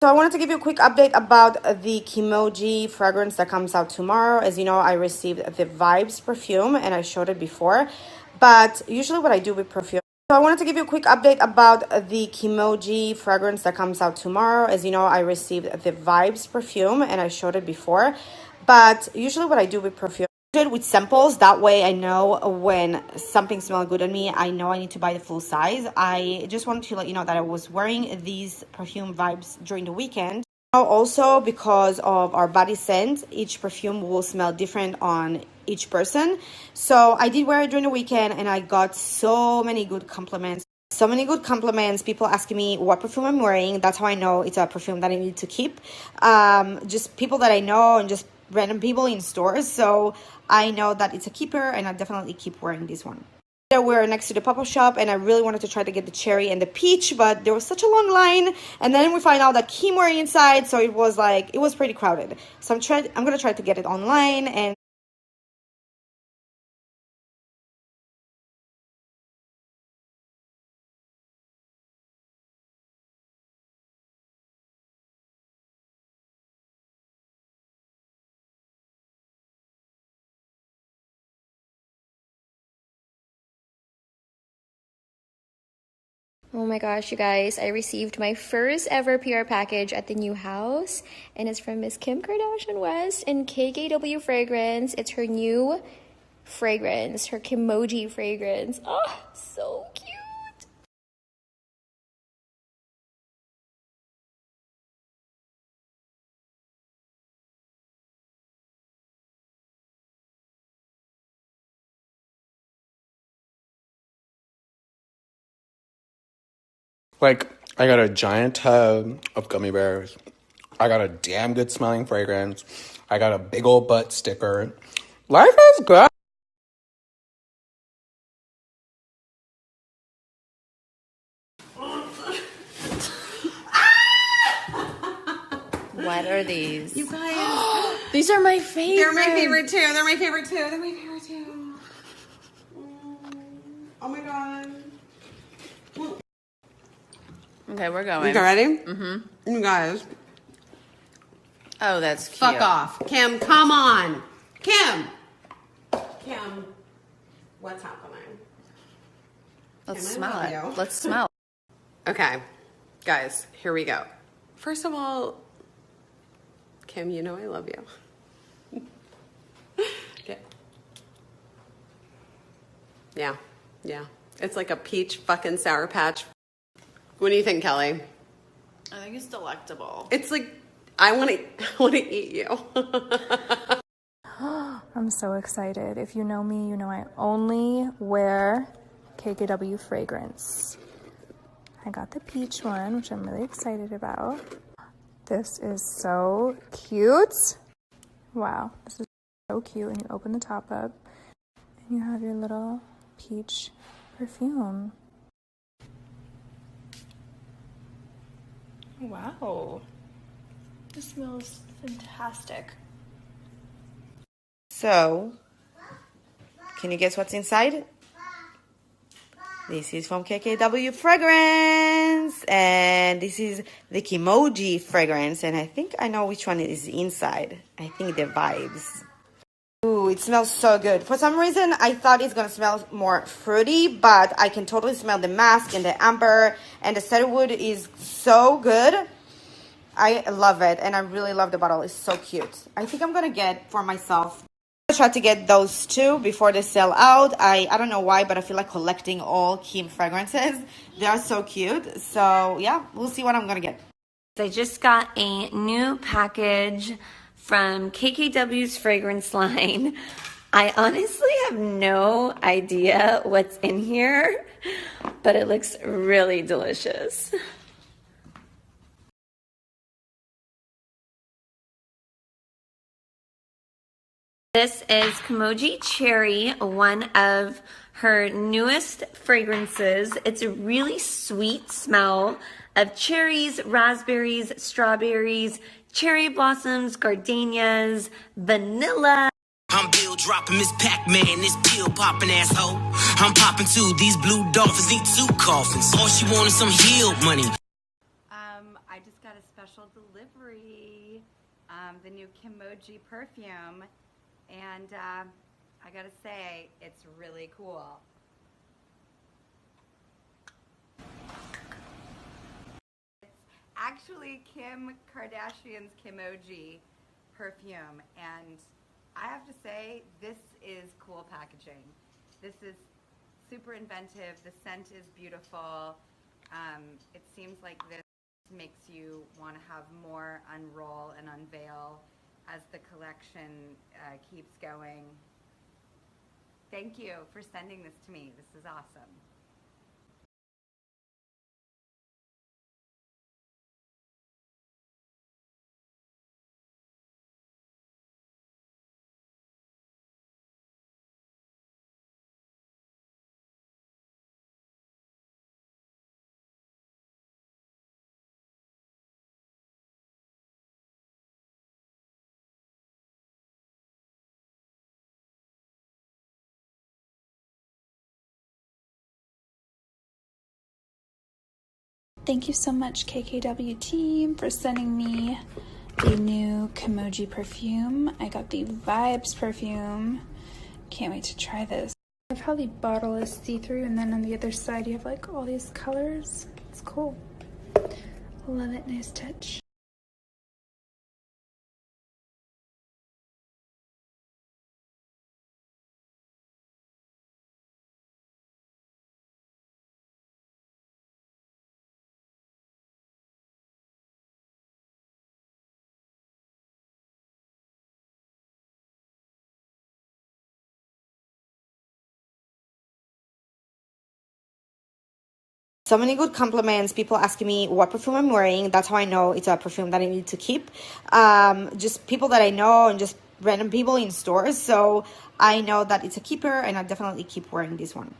So I wanted to give you a quick update about the Kimoji fragrance that comes out tomorrow. As you know, I received the Vibes perfume and I showed it before. But usually what I do with perfume. So I wanted to give you a quick update about the Kimoji fragrance that comes out tomorrow. As you know, I received the Vibes perfume and I showed it before. But usually what I do with perfume, with samples, that way I know when something smells good on me, I know I need to buy the full size. I just wanted to let you know that I was wearing these perfume Vibes during the weekend. Also, because of our body scent, each perfume will smell different on each person. So I did wear it during the weekend and I got so many good compliments. People asking me what perfume I'm wearing. That's how I know it's a perfume that I need to keep. Just people that I know and just random people in stores. So I know that it's a keeper and I definitely keep wearing this one. We're next to the pop-up shop and I really wanted to try to get the cherry and the peach, but there was such a long line. And then we find out that Kim were inside. So it was pretty crowded. So I'm going to try to get it online and oh my gosh, you guys, I received my first ever PR package at the new house, and it's from Miss Kim Kardashian West in KKW Fragrance. It's her new fragrance, her Kimoji fragrance. Oh, so cute. Like, I got a giant tub of gummy bears. I got a damn good smelling fragrance. I got a big old butt sticker. Life is good. What are these? you guys, These are my favorite. they're my favorite too. They're my favorite too. They're my favorite too. Oh my god. Okay, we're going. You guys ready? Mm-hmm. You guys. Oh, that's cute. Fuck off. Kim, come on. Kim, what's happening? Let's Kim, I smell love it. you. Let's smell it. Okay, guys, here we go. First of all, Kim, you know I love you. Okay. Yeah. It's like a peach fucking Sour Patch. What do you think, Kelly? I think it's delectable. It's like, I want to eat you. I'm so excited. If you know me, you know I only wear KKW fragrance. I got the peach one, which I'm really excited about. This is so cute. Wow, this is so cute. And you open the top up and you have your little peach perfume. Wow, this smells fantastic. So, can you guess what's inside? This is from KKW Fragrance, and this is the Kimoji fragrance, and I think I know which one is inside. I think the Vibes. Ooh, it smells so good. For some reason, I thought it's gonna smell more fruity, but I can totally smell the musk and the amber, and the cedarwood is so good. I love it, and I really love the bottle. It's so cute. I think I'm gonna get for myself. I try to get those two before they sell out. I don't know why, but I feel like collecting all Kim fragrances. They are so cute. So yeah, we'll see what I'm gonna get. I just got a new package from KKW's fragrance line. I honestly have no idea what's in here, but it looks really delicious. This is Kimoji Cherry, one of her newest fragrances. It's a really sweet smell of cherries, raspberries, strawberries, cherry blossoms, gardenias, vanilla. I'm Bill dropping Miss Pac-Man, this pill popping asshole. I'm popping too, these blue dolphins need 2 coffins. All she wanted some healed money. I just got a special special delivery, the new Kimoji perfume, and I gotta say, it's really cool. It's actually Kim Kardashian's Kimoji perfume, and I have to say, this is cool packaging. This is super inventive. The scent is beautiful. It seems like this makes you want to have more unroll and unveil as the collection keeps going. Thank you for sending this to me. This is awesome. Thank you so much, KKW team, for sending me the new Kimoji perfume. I got the Vibes perfume. Can't wait to try this. I love how the bottle is see-through, and then on the other side you have like all these colors. It's cool. Love it. Nice touch. So many good compliments. People asking me what perfume I'm wearing. That's how I know it's a perfume that I need to keep. Just people that I know and just random people in stores. So I know that it's a keeper, and I definitely keep wearing this one.